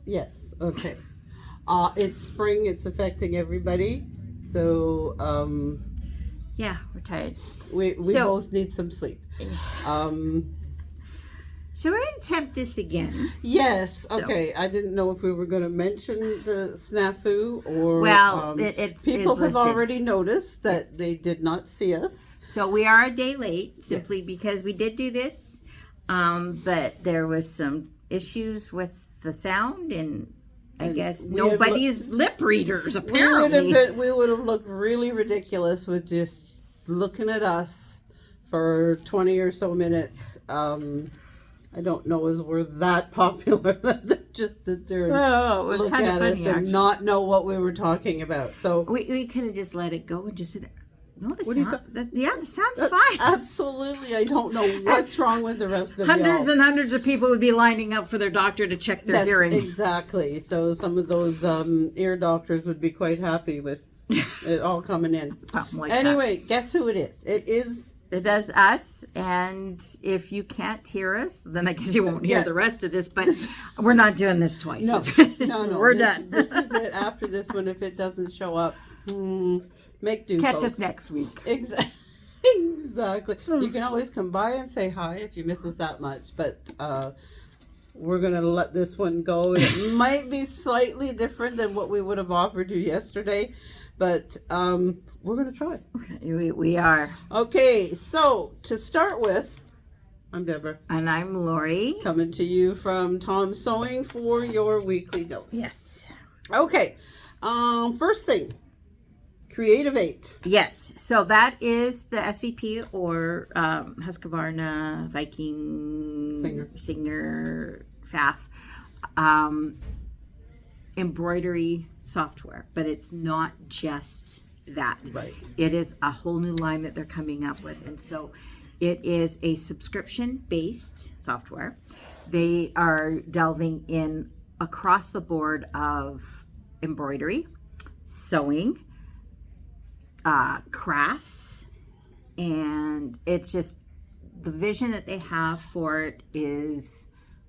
Yes. Okay. It's spring. It's affecting everybody. So Yeah, we're tired. we So, both need some sleep. Um, so we're going to attempt this again. yes. So, Okay. I didn't know if we were going to mention the snafu or well, it's people have listed. already noticed that they did not see us. So we are a day late simply Yes. because we did do this, but there was some issues with the sound, and I guess we have nobody's lip readers apparently. We would have looked really ridiculous with just looking at us for 20 or so minutes. I don't know as we're that popular that they just sit there and Oh, it was look kind of at funny, us and actually. not know what we were talking about. So We could have just let it go and just said, no, the What are you sound, the sound's fine. absolutely, I don't know what's wrong with the rest of Hundreds y'all. and hundreds of people would be lining up for their doctor to check their That's hearing. exactly. So some of those ear doctors would be quite happy with it all coming in. Something like Anyway, guess who it is? It is. It does us, and if you can't hear us, then I guess you won't hear Yeah. the rest of this, but we're not doing this twice. No, no. We're this, done. This is it. After this one, if it doesn't show up, make do. Catch folks. us next week. Exactly. You can always come by and say hi if you miss us that much, but we're gonna let this one go. It might be slightly different than what we would have offered you yesterday, but we're gonna try. We are. Okay, so to start with, I'm Deborah, And I'm Lori. coming to you from Tom's Sewing for your weekly dose. Yes. Okay, first thing, Creative 8. Yes. So that is the SVP or Husqvarna Viking Singer FAF embroidery software, but it's not just that. Right. It is a whole new line that they're coming up with, and so it is a subscription-based software. They are delving in across the board of embroidery, sewing, crafts, and it's just the vision that they have for it is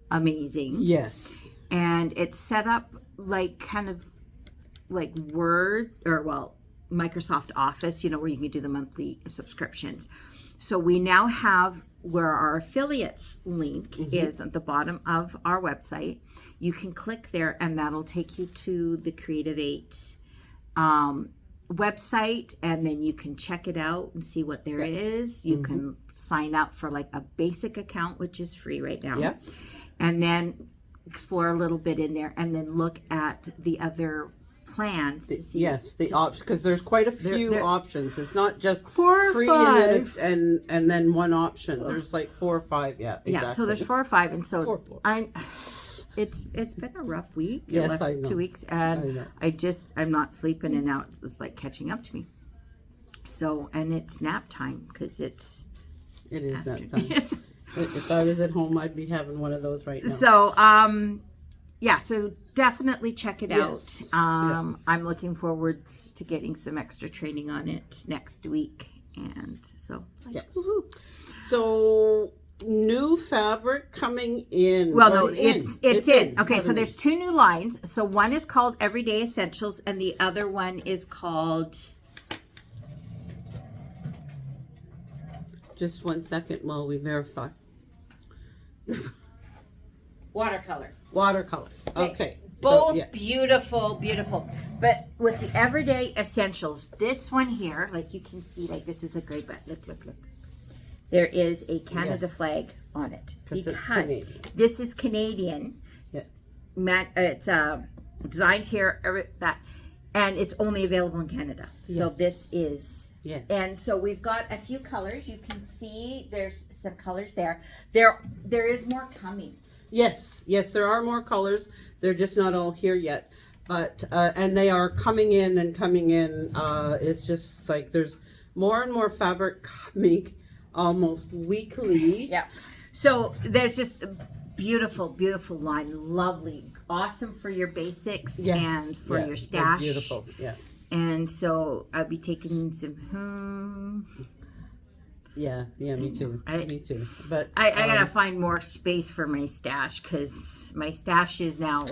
amazing. Yes. And it's set up like kind of like Word or Microsoft Office, where you can do the monthly subscriptions. So we now have where our affiliates link is at the bottom of our website. You can click there and that'll take you to the Creative 8 website, and then you can check it out and see what there is. You can sign up for like a basic account, which is free right now. Yep. And then explore a little bit in there and then look at the other plans to see. Yes, the options, because there's quite a few there- options. It's not just 4 or free 5. and then one option. There's like 4 or 5. Yeah, exactly. Yeah, so there's 4 or 5, and so 4. it's been a rough week. Yes, left I know. 2 weeks, I and know. I'm not sleeping, and now it's like catching up to me. So, and it's nap time because it's It is after- that time. If I was at home, I'd be having one of those right now. So, yeah, so definitely check it Yes. out. I'm looking forward to getting some extra training on it next week, and so Yes. woohoo. So new fabric coming in. Well, no, Or it's in. Okay, so Pardon there's 2 new lines. So one is called Everyday Essentials, and the other one is called. Just 1 second while we verify. Watercolor. Watercolor. Okay. Both So, yeah. beautiful, beautiful. But with the Everyday Essentials, this one here, like you can see, like this is a great button. Look. There is a Canada Yes. flag on it 'Cause it's because Canadian. this is Canadian. Yeah. It's designed here, and it's only available in Canada. So this is, Yes. and so we've got a few colors. You can see there's some colors there. There is more coming. Yes, there are more colors. They're just not all here yet. But, and they are coming in. It's just like there's more and more fabric coming almost weekly. Yeah. So there's just a beautiful, beautiful line. Lovely. Awesome for your basics and for your they're stash. beautiful, yeah. And so I'll be taking some Yeah, me too. Me too. But I gotta find more space for my stash, because my stash is now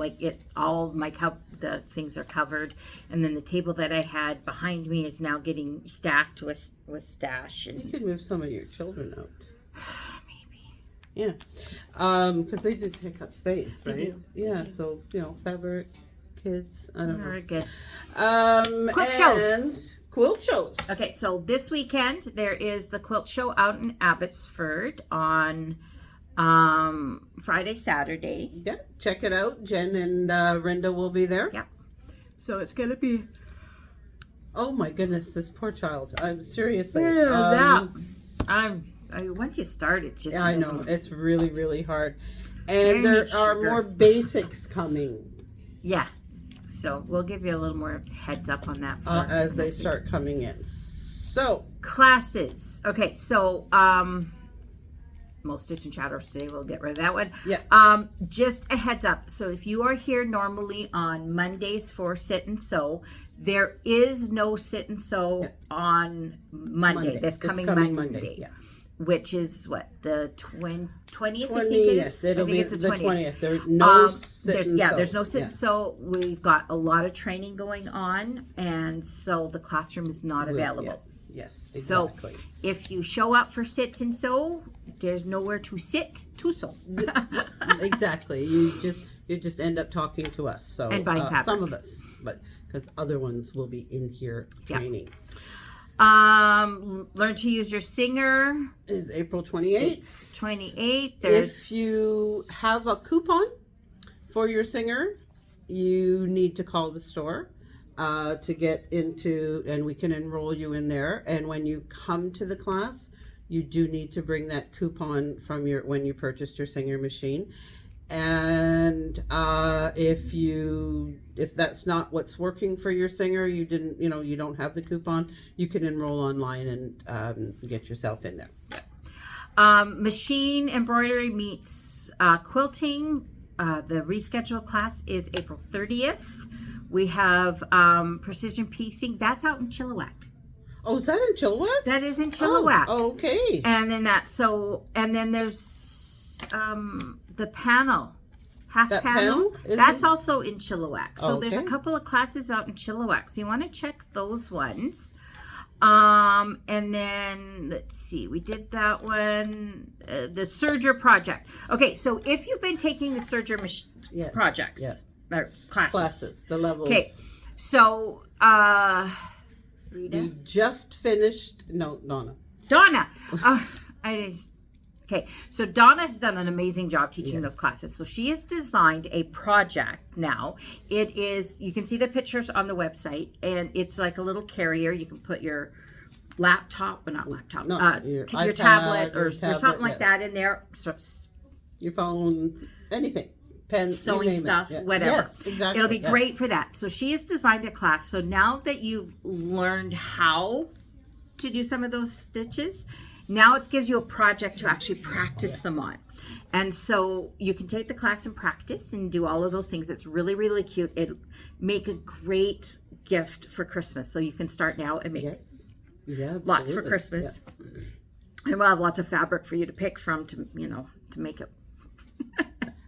all my the things are covered, and then the table that I had behind me is now getting stacked with stash. And you could move some of your children out. Maybe. Yeah, because they do take up space, right? They do. Yeah, so fabric, kids. I don't know. Very good. Quilt shows. Quilt shows. Okay, so this weekend there is the quilt show out in Abbotsford on Friday, Saturday. Yeah, check it out. Jen and Renda will be there. Yeah. So it's gonna be. Oh my goodness, this poor child. I'm seriously. Once you start, it just. Yeah, I know it's really, really hard, and there are more basics coming. Yeah. So we'll give you a little more heads up on that as they start coming in. So classes. Okay, so most Stitch and Chatters today. We'll get rid of that one. Yeah. Just a heads up. So if you are here normally on Mondays for sit and sew, there is no sit and sew on Monday. This coming Monday. Yeah. Which is what, the 20th? 20, I think it is? Yes, it'll be it's the 20th. There's no sit and sew. There's no sit and sew. We've got a lot of training going on, and so the classroom is not available. Yeah. Yes, exactly. So if you show up for sit and sew, there's nowhere to sit to sew. Exactly. You just end up talking to us. So and buying fabric. Some of us, but because other ones will be in here training. Yep. Learn to use your singer is April 28th. 28th. If you have a coupon for your singer, you need to call the store to get into, and we can enroll you in there. And when you come to the class, you do need to bring that coupon from when you purchased your singer machine. And if that's not what's working for your singer, you don't have the coupon, you can enroll online and get yourself in there. Machine embroidery meets quilting. The rescheduled class is April 30th. We have precision piecing. That's out in Chilliwack. Oh, is that in Chilliwack? That is in Chilliwack. Oh, okay. And then there's the panel, half panel. That's also in Chilliwack. So there's a couple of classes out in Chilliwack. So you want to check those ones. And then let's see, we did that one, the Serger project. Okay, so if you've been taking the Serger projects, or classes, the levels. Okay, so Rita, you just finished. No, Donna. Okay, so Donna has done an amazing job teaching those classes. So she has designed a project now. It is, you can see the pictures on the website, and it's like a little carrier. You can put your laptop, but not laptop, your tablet or something like that in there. So, your phone, anything. Pen, sewing stuff, whatever. Yes, exactly. It'll be great for that. So she has designed a class. So now that you've learned how to do some of those stitches, now it gives you a project to actually practice them on. And so you can take the class and practice and do all of those things. It's really, really cute. It make a great gift for Christmas. So you can start now and make lots for Christmas. Yeah. And we'll have lots of fabric for you to pick from to make it.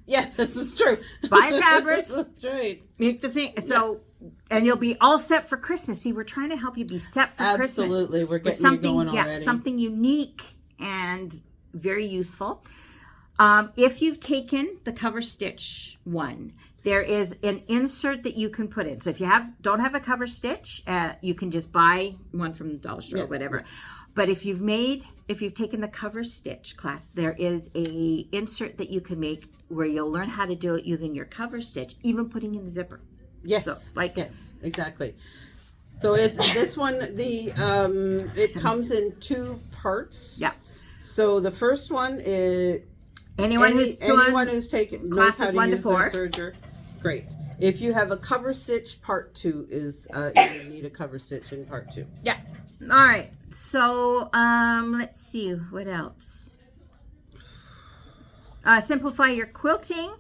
Yes, this is true. Buy fabric. That's right. Make the thing. So, and you'll be all set for Christmas. See, we're trying to help you be set for Christmas. Absolutely. We're getting you going already. Yeah, something unique and very useful. If you've taken the cover stitch one, there is an insert that you can put in. So if you don't have a cover stitch, you can just buy one from the dollar store or whatever. Yeah. But if you've taken the cover stitch class, there is a insert that you can make where you'll learn how to do it using your cover stitch, even putting in the zipper. Yes, so, yes, exactly. So it's this one. It comes in 2 parts. Yeah. So the first one is anyone who's taken classes 1 to 4. Serger. Great. If you have a cover stitch, part 2 is you need a cover stitch in part 2. Yeah. All right. So let's see what else. Simplify your quilting.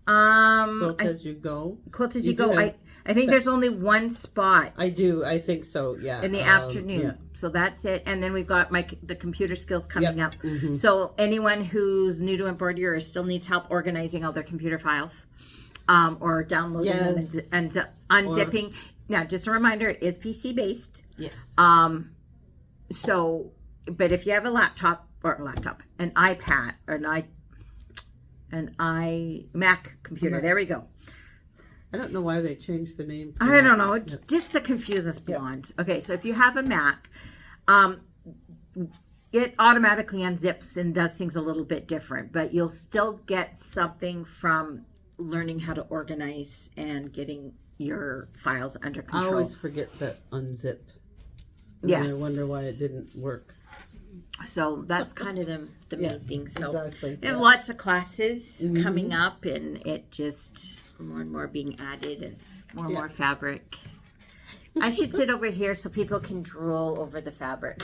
Quilt as you go. Quilt as you go. I I think there's only one spot. I do. I think so. Yeah. In the afternoon. Yeah. So that's it. And then we've got the computer skills coming Yep. up. Mm-hmm. So anyone who's new to embroidery or still needs help organizing all their computer files, or downloading them and unzipping. Now, just a reminder, it is PC based. Yes. So, but if you have an iPad or an Mac computer, there we go. I don't know why they changed the name. I don't know, just to confuse us blonde. Okay, so if you have a Mac, it automatically unzips and does things a little bit different, but you'll still get something from learning how to organize and getting your files under control. I always forget to unzip. And Yes. I wonder why it didn't work. So that's kind of the main thing. So exactly. and lots of classes coming up, and it just more and more being added, and more fabric. I should sit over here so people can drool over the fabric.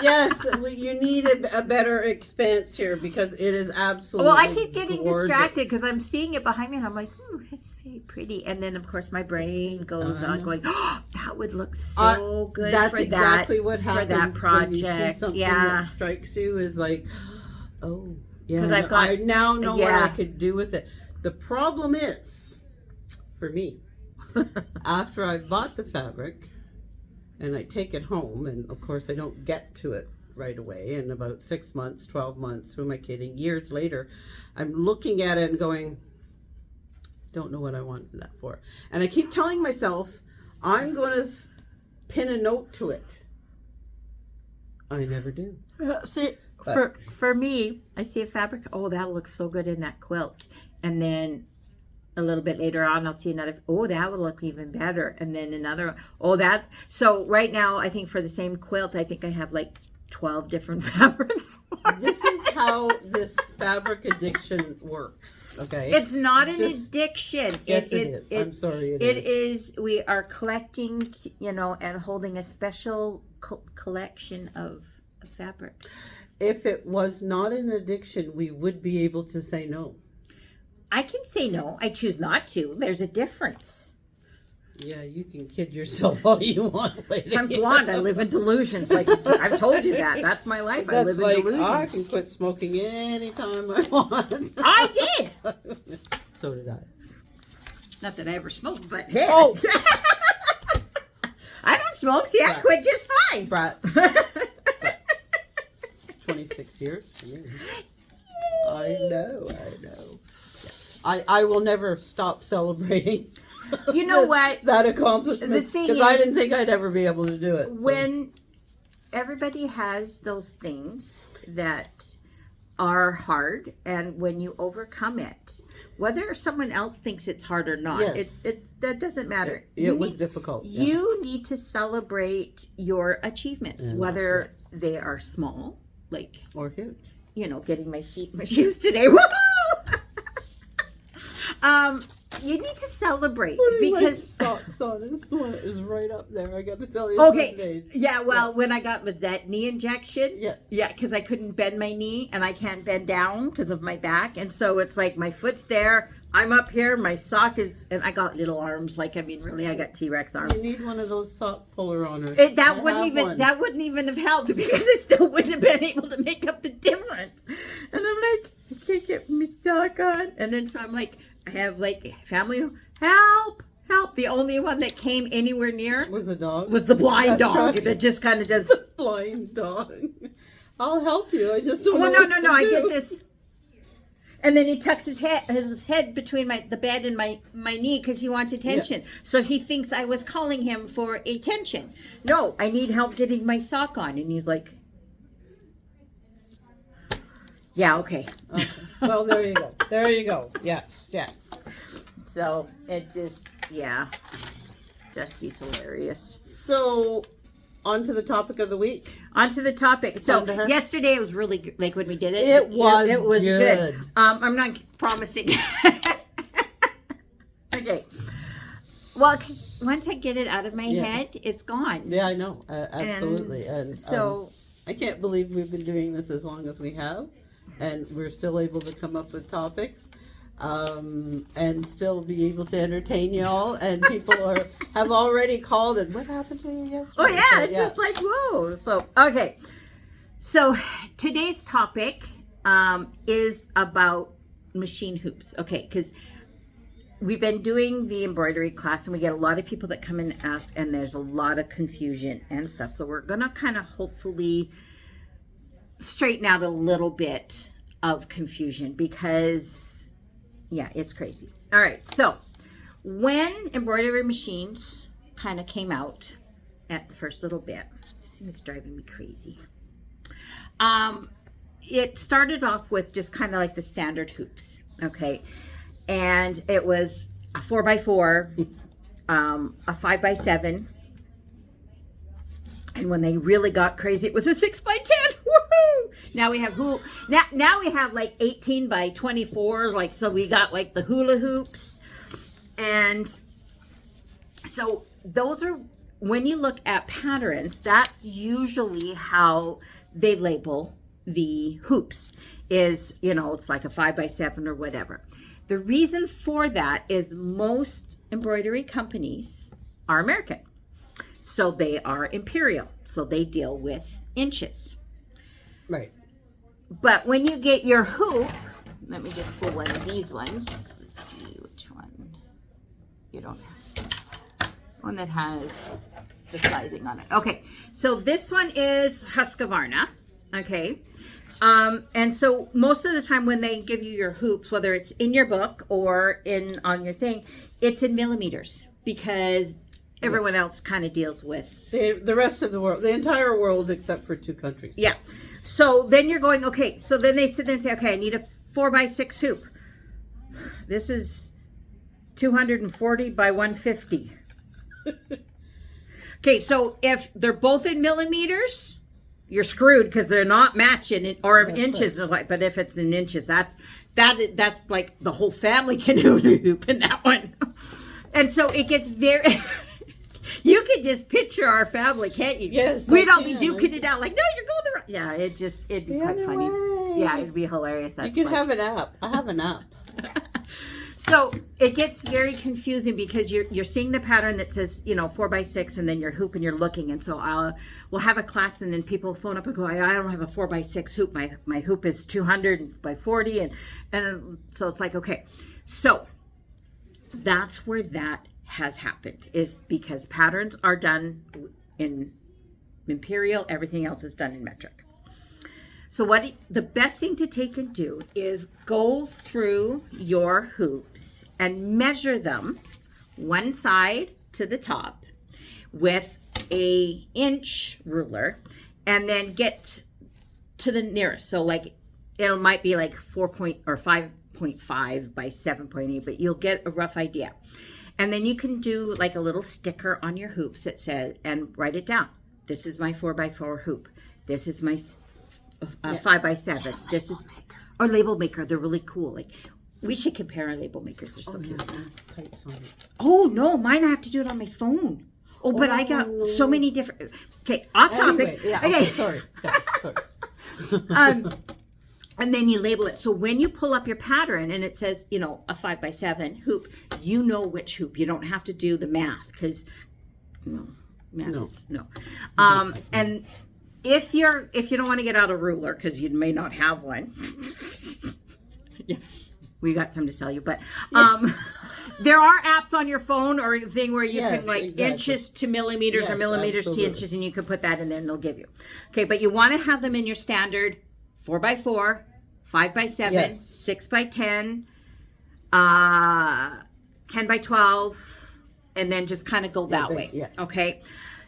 Yes, you need a better expanse here because it is absolutely Well, I keep getting gorgeous. distracted because I'm seeing it behind me, and I'm like, "Ooh, it's very pretty." And then, of course, my brain goes on going, "Oh, that would look so good That's for exactly that, what for happens that project." when you see something that strikes you is like, oh, yeah. 'Cause I've got- I now know what yeah. I could do with it. The problem is, for me, after I bought the fabric and I take it home, and of course I don't get to it right away, and about 6 months, 12 months, who am I kidding, years later, I'm looking at it and going, don't know what I wanted that for. And I keep telling myself, I'm going to pin a note to it. I never do. See, for me, I see a fabric. Oh, that looks so good in that quilt, and then a little bit later on, I'll see another. Oh, that would look even better, and then another. Oh, that. So right now, I think for the same quilt, I think I have like 12 different fabrics. This is how this fabric addiction works. Okay, It's not an addiction. Yes, it is. I'm sorry, it is. We are collecting, and holding a special collection of fabric. If it was not an addiction, we would be able to say no. I can say no. I choose not to. There's a difference. Yeah, you can kid yourself all you want, lady. I'm blonde. I live in delusions. Like I've told you that. That's my life. I live in delusions. I can quit smoking anytime I want. I did. So did I. Not that I ever smoked, but hey. Oh, I don't smoke. See, I quit just fine. Brat. 26 years. I know. I will never stop celebrating. You know what? That accomplishment. The thing because I is, didn't think I'd ever be able to do it. When everybody has those things that are hard, and when you overcome it, whether someone else thinks it's hard or not, Yes. that doesn't matter. It was difficult. Yeah. You need to celebrate your achievements, whether they are small, like Or huge. Getting my feet in my shoes today. Woohoo! You need to celebrate because my socks on. This one is right up there. I got to tell you. okay, yeah. Well, when I got that knee injection, yeah, because I couldn't bend my knee and I can't bend down because of my back, and so it's like my foot's there. I'm up here. My sock is, and I got little arms. Really, I got T-Rex arms. You need one of those sock puller honors. That wouldn't even have helped because I still wouldn't have been able to make up the difference. And I'm like, I can't get my sock on, and then so I'm like. I have family help. The only one that came anywhere near was a dog. Was the blind dog right. that just kind of does. The blind dog. I'll help you. I just don't know. No. I get this. And then he tucks his head between the bed and my knee because he wants attention. Yeah. So he thinks I was calling him for attention. No, I need help getting my sock on, and he's like. Yeah, okay. Well, there you go. There you go. Yes. So, it just, Dusty's hilarious. So, on to the topic of the week. On to the topic. So, yesterday it was really good, like when we did it. It was good. I'm not promising. Okay. Well, because once I get it out of my head, it's gone. Yeah, I know. Absolutely. And so... I can't believe we've been doing this as long as we have. And we're still able to come up with topics. and still be able to entertain y'all. And people have already called and what happened to you yesterday? Oh yeah, So, it's just like whoa. So okay, so today's topic is about machine hoops. Okay, because we've been doing the embroidery class and we get a lot of people that come and ask, and there's a lot of confusion and stuff. So we're gonna kind of hopefully straighten out a little bit of confusion because yeah, it's crazy. All right, so when embroidery machines kind of came out at the first little bit, this thing is driving me crazy. It started off with just kind of like the standard hoops, okay? And it was a 4x4, a 5x7, and when they really got crazy, it was a 6x10. Woohoo! Now we have now we have like 18x24, like so we got like the hula hoops, and so those are when you look at patterns, that's usually how they label the hoops. Is it's like a 5x7 or whatever. The reason for that is most embroidery companies are American. So they are imperial. So they deal with inches. Right. But when you get your hoop, let me just pull one of these ones. Let's see which one. You don't have one that has the sizing on it. Okay. So this one is Husqvarna. Okay. And so most of the time when they give you your hoops, whether it's in your book or on your thing, it's in millimeters because everyone else kind of deals with the rest of the world, the entire world except for 2 countries. Yeah. So then you're going, okay, so then they sit there and say, okay, I need a 4x6 hoop. This is 240 by 150. Okay, so if they're both in millimeters, you're screwed because they're not matching it, or if inches, right. But if it's in inches, that's like the whole family can own a hoop in that one. And so it gets very. You can just picture our family, can't you? Yes, we'd all be duking it out like, no, you're going the right. Yeah, it'd be quite funny. Way. Yeah, it'd be hilarious. You can have an app. I have an app. So it gets very confusing because you're seeing the pattern that says 4x6 and then your hoop and you're looking, and so we'll have a class and then people phone up and go, I don't have a 4x6 hoop, my hoop is 200 by 40, and so it's like, okay, so that's where that has happened, is because patterns are done in imperial, everything else is done in metric. So the best thing to take and do is go through your hoops and measure them one side to the top with a inch ruler, and then get to the nearest. So like it might be like 5.5 by 7.8, but you'll get a rough idea. And then you can do like a little sticker on your hoops that says, and write it down. This is my 4x4 hoop. This is my 5x7. This is our label maker. They're really cool. Like we should compare our label makers. They're so cute. Oh no, mine I have to do it on my phone. Oh, but I got so many different. Okay, off topic. Anyway, yeah, okay, sorry. Yeah, sorry. And then you label it. So when you pull up your pattern and it says, a 5x7 hoop, you know which hoop. You don't have to do the math because no. And if you don't want to get out a ruler because you may not have one, yeah, we got some to sell you. But there are apps on your phone or a thing where you can inches to millimeters or millimeters to inches, and you can put that in there and they'll give you. Okay, but you want to have them in your standard 4x4, 5x7, 6x10, 10x12, and then just kind of go that way. Yeah. Okay.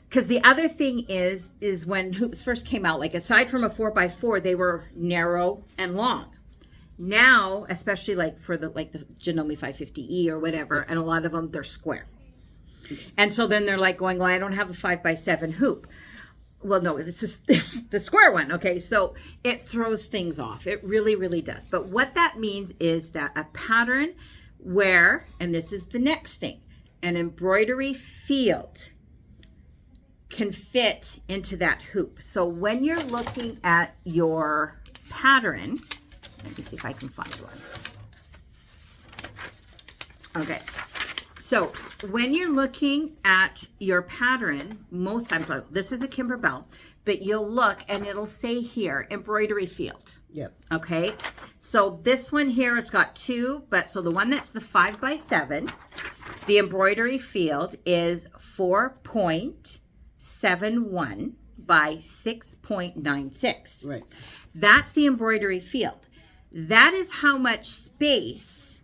Because the other thing is when hoops first came out, like aside from a 4x4, they were narrow and long. Now, especially like for the Janome 550E or whatever, and a lot of them, they're square. And so then they're like going, well, I don't have a 5x7 hoop. Well, no, this is the square one. Okay, so it throws things off. It really, really does. But what that means is that a pattern where, and this is the next thing, an embroidery field can fit into that hoop. So when you're looking at your pattern, let me see if I can find one. Okay. So when you're looking at your pattern, most times, like, this is a Kimberbell, but you'll look and it'll say here, embroidery field. Yep. Okay. So this one here, it's got two, but so the one that's the 5x7, the embroidery field is 4.71 by 6.96. Right. That's the embroidery field. That is how much space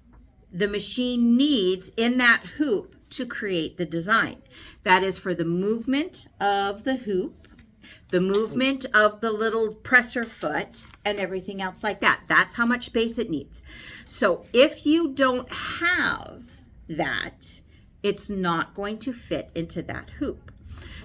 the machine needs in that hoop to create the design. That is for the movement of the hoop, the movement of the little presser foot, and everything else like that. That's how much space it needs. So if you don't have that, it's not going to fit into that hoop.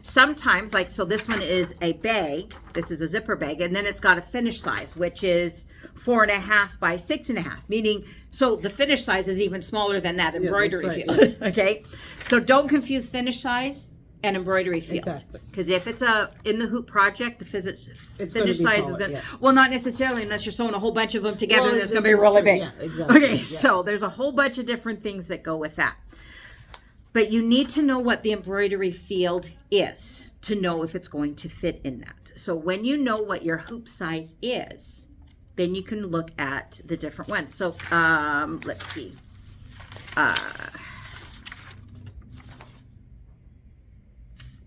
Sometimes, like, so this one is a bag. This is a zipper bag, and then it's got a finish size, which is 4.5 by 6.5, meaning, so the finish size is even smaller than that embroidery field. Yeah. Okay, so don't confuse finish size and embroidery field. Exactly. Because if it's in the hoop project, the finish size is going to, yeah. well, not necessarily unless you're sewing a whole bunch of them together, Well, and it's going to be really big. Yeah, exactly. Okay, Yeah. so there's a whole bunch of different things that go with that. But you need to know what the embroidery field is to know if it's going to fit in that. So when you know what your hoop size is, then you can look at the different ones. So let's see.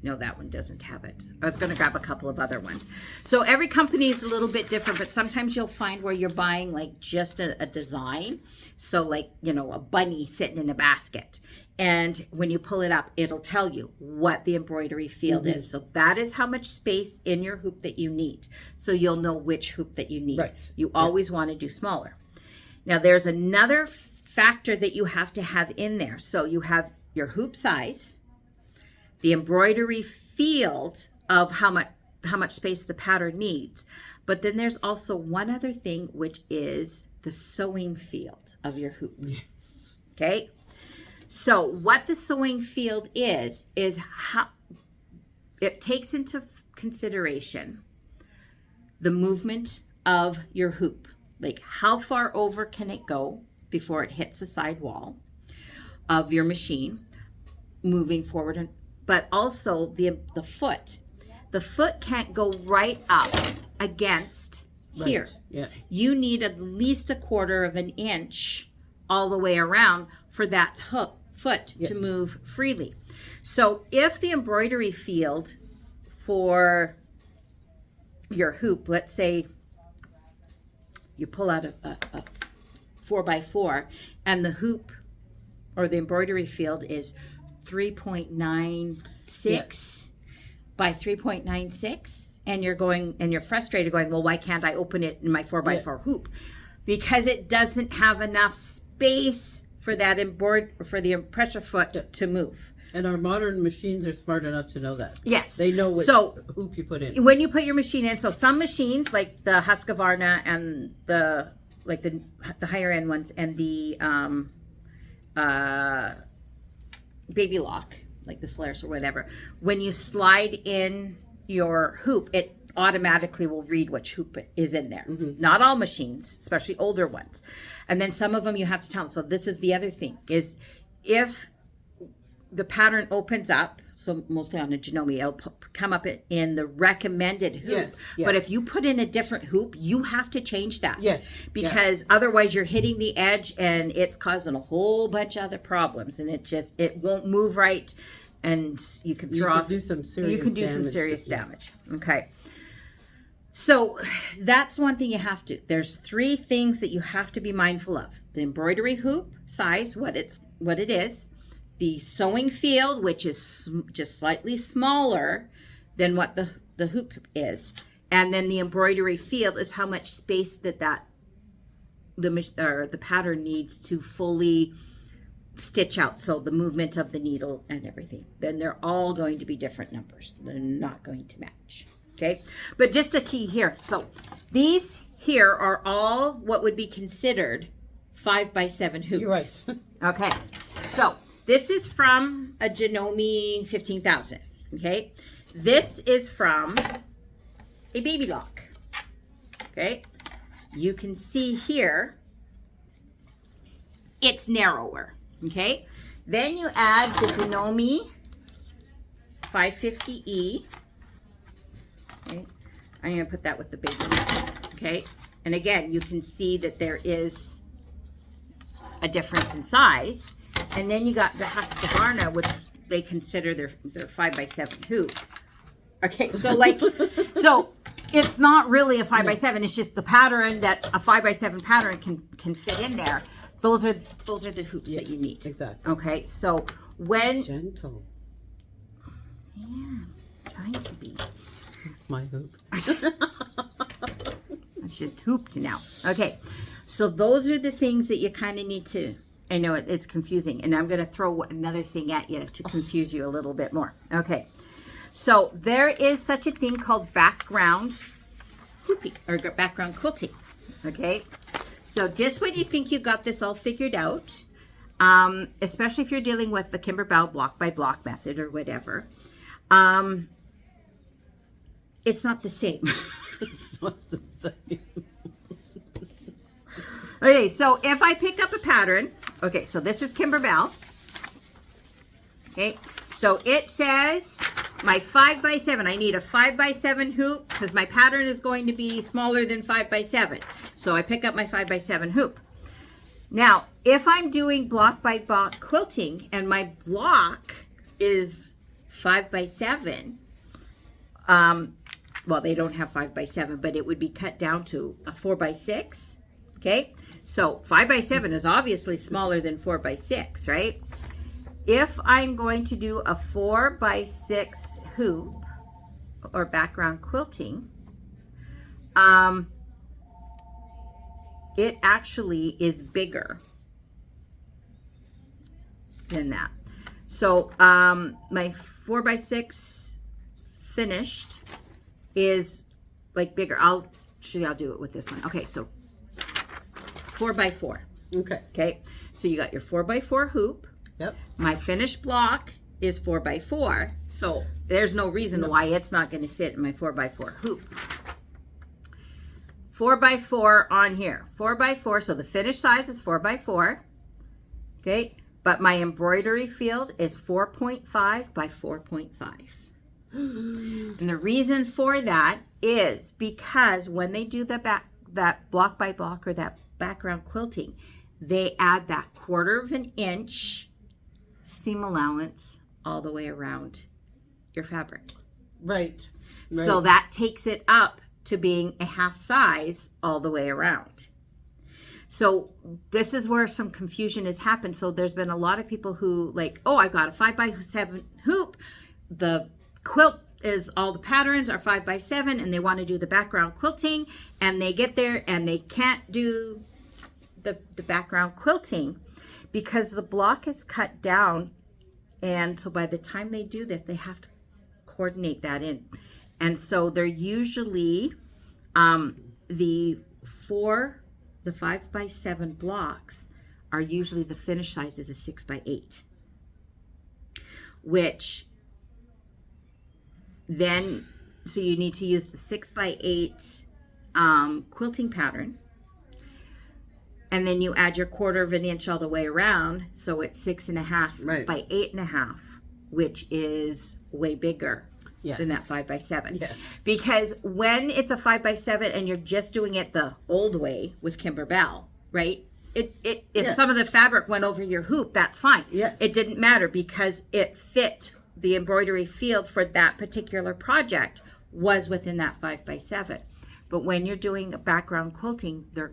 No, that one doesn't have it. I was going to grab a couple of other ones. So every company is a little bit different, but sometimes you'll find where you're buying like just a design. So like, you know, a bunny sitting in a basket. And when you pull it up, it'll tell you what the embroidery field is. So that is how much space in your hoop that you need. So you'll know which hoop that you need. Right. You always want to do smaller. Now there's another factor that you have to have in there. So you have your hoop size, the embroidery field of how much space the pattern needs. But then there's also one other thing, which is the sewing field of your hoop. Yes. Okay. So what the sewing field is how it takes into consideration the movement of your hoop. Like how far over can it go before it hits the side wall of your machine moving forward, but also the foot. The foot can't go right up against here. Right. Yeah. You need at least 1/4 of an inch all the way around for that foot Yes. to move freely. So if the embroidery field for your hoop, let's say you pull out a 4x4 and the hoop or the embroidery field is 3.96 by 3.96, and you're frustrated going, well, why can't I open it in my 4x4 hoop? Because it doesn't have enough space for that for the pressure foot to move. And our modern machines are smart enough to know that. Yes. They know which hoop you put in. When you put your machine in, so some machines like the Husqvarna and the higher end ones and the Baby Lock, like the Solaris or whatever, when you slide in your hoop, it automatically will read which hoop is in there. Mm-hmm. Not all machines, especially older ones. And then some of them you have to tell them. So this is the other thing, is if the pattern opens up, so mostly on a Janome, it'll come up in the recommended hoop. Yes, yes. But if you put in a different hoop, you have to change that. Yes. Because otherwise you're hitting the edge and it's causing a whole bunch of other problems, and it won't move right, and you can do some serious damage. Okay. So that's one thing you have to. There's 3 things that you have to be mindful of: the embroidery hoop size, what it is, the sewing field, which is just slightly smaller than what the hoop is, and then the embroidery field is how much space the pattern needs to fully stitch out. So the movement of the needle and everything. Then they're all going to be different numbers. They're not going to match. Okay, but just a key here. So these here are all what would be considered 5x7 hoops. You're right. Okay, so this is from a Janome 15,000. Okay, this is from a Baby Lock. Okay, you can see here it's narrower. Okay, then you add the Denomi 550E. Okay, I'm going to put that with the big one. Okay, and again, you can see that there is a difference in size. And then you got the Husqvarna, which they consider their 5x7 hoop. Okay, so like, so it's not really a 5x7. It's just the pattern that a 5x7 pattern can fit in there. Those are the hoops that you need. Exactly. Okay, so when Gentle. yeah, trying to be. It's my hoop. It's just hooped now. Okay, so those are the things that you kind of need to. I know it's confusing, and I'm going to throw another thing at you to confuse you a little bit more. Okay, so there is such a thing called background hooping or background quilting. Okay, so just when you think you got this all figured out, especially if you're dealing with the Kimberbell block by block method or whatever, it's not the same. It's not the same. Okay, so if I pick up a pattern, okay, so this is Kimberbell. Okay, so it says my 5x7. I need a 5x7 hoop because my pattern is going to be smaller than 5x7. So I pick up my 5x7 hoop. Now, if I'm doing block by block quilting and my block is 5x7, well, they don't have 5x7, but it would be cut down to a 4x6. Okay, so 5x7 is obviously smaller than 4x6, right? If I'm going to do a 4x6 hoop or background quilting, it actually is bigger than that. So my 4x6 finished is like bigger. I'll do it with this one. Okay, so 4x4. Okay. Okay, so you got your 4x4 hoop. Yep. My finished block is 4x4, so there's no reason why it's not going to fit in my 4x4 hoop. 4x4 on here. 4x4, so the finished size is 4x4. Okay, but my embroidery field is 4.5 by 4.5. And the reason for that is because when they do that block by block or that background quilting, they add that 1/4 of an inch seam allowance all the way around your fabric. Right. So that takes it up to being a half size all the way around. So this is where some confusion has happened. So there's been a lot of people who like, oh, I got a 5x7 hoop. The quilt is all the patterns are 5x7 and they want to do the background quilting and they get there and they can't do the background quilting because the block is cut down, and so by the time they do this they have to coordinate that in, and so they're usually the 5x7 blocks are usually the finished size is a 6x8, which then so you need to use the 6x8 quilting pattern, and then you add your 1/4 of an inch all the way around, so it's 6.5 by 8.5, which is way bigger than that 5x7. Yes. Because when it's a 5x7 and you're just doing it the old way with Kimberbell, right? If some of the fabric went over your hoop, that's fine. Yes. It didn't matter because it fit the embroidery field for that particular project was within that 5x7. But when you're doing a background quilting, their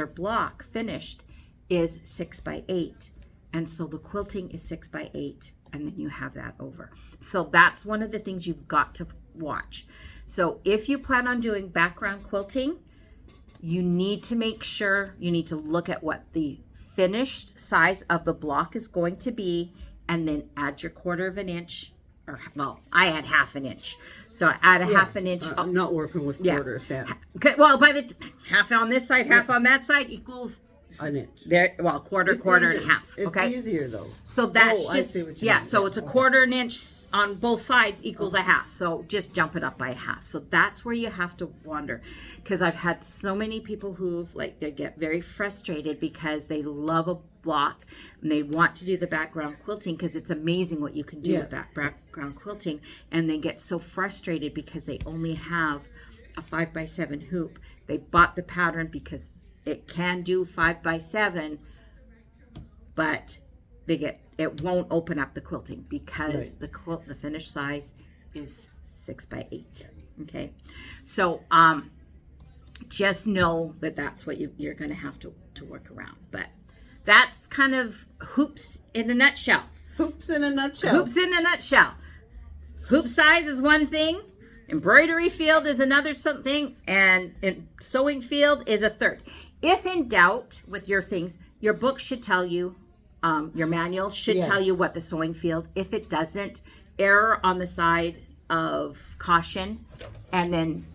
block finished is 6x8, and so the quilting is 6x8, and then you have that over. So that's one of the things you've got to watch. So if you plan on doing background quilting, you need to make sure you need to look at what the finished size of the block is going to be, and then add your 1/4 of an inch, or well, I add 1/2 an inch. So I add a 1/2 an inch. I'm not working with quarters. Yeah. Okay, well, by the half on this side, half on that side equals an inch. There, well, quarter and a half. Okay. It's easier though. So that's I just see what you mean. So it's a 1/4 an inch on both sides equals a half. So just jump it up by a half. So that's where you have to wonder, because I've had so many people who've like they get very frustrated because they love block and they want to do the background quilting, because it's amazing what you can do with that background quilting, and they get so frustrated because they only have a 5x7 hoop. They bought the pattern because it can do 5x7, but it won't open up the quilting because the finished size is 6x8. Okay, so just know that that's what you're going to have to work around. But that's kind of hoops in a nutshell. Hoops in a nutshell. Hoops in a nutshell. Hoop size is one thing. Embroidery field is another something. And sewing field is a third. If in doubt with your things, your book should tell you, your manual should tell you what the sewing field. If it doesn't, err on the side of caution. And then,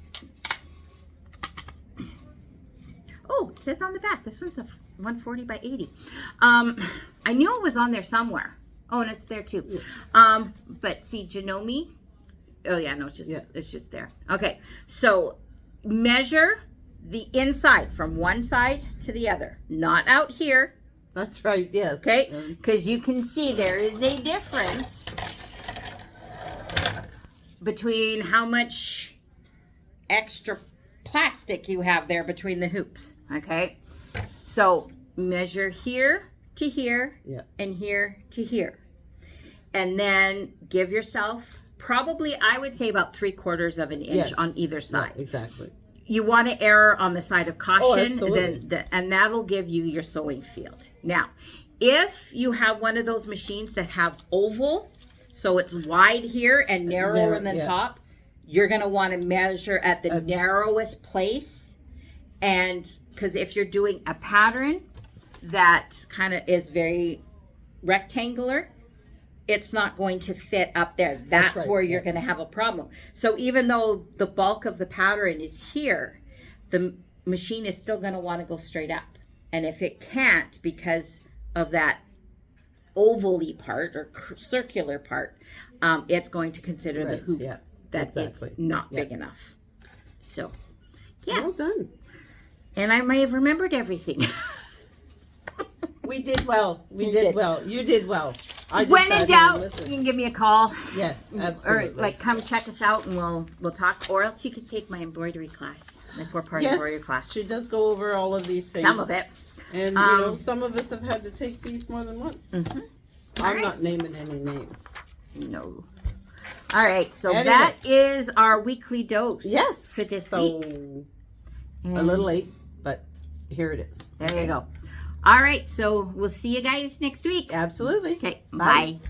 oh, it says on the back, this one's a 140 by 80. I knew it was on there somewhere. Oh, and it's there too. But see, Janome. Oh yeah, no, it's just there. Okay, so measure the inside from one side to the other, not out here. That's right. Yes. Okay, because you can see there is a difference between how much extra plastic you have there between the hoops. Okay, so measure here to here and here to here, and then give yourself probably, I would say, about 3/4 of an inch on either side. Yeah, exactly. You want to err on the side of caution, absolutely. And that'll give you your sewing field. Now, if you have one of those machines that have oval, so it's wide here and narrow in the top, you're going to want to measure at the narrowest place. And because if you're doing a pattern that kind of is very rectangular, it's not going to fit up there. That's where you're going to have a problem. So even though the bulk of the pattern is here, the machine is still going to want to go straight up. And if it can't, because of that oval-y part or circular part, it's going to consider the hoop that it's not big enough. So, well done. And I may have remembered everything. We did well. We did well. You did well. When in doubt, you can give me a call. Yes, absolutely. Or like come check us out and we'll talk. Or else you could take my embroidery class, my 4-part embroidery class. She does go over all of these things. Some of it. And you know, some of us have had to take these more than once. I'm not naming any names. No. All right, so that is our weekly dose. Yes. For this week. A little late, but here it is. There you go. All right, so we'll see you guys next week. Absolutely. Okay, bye.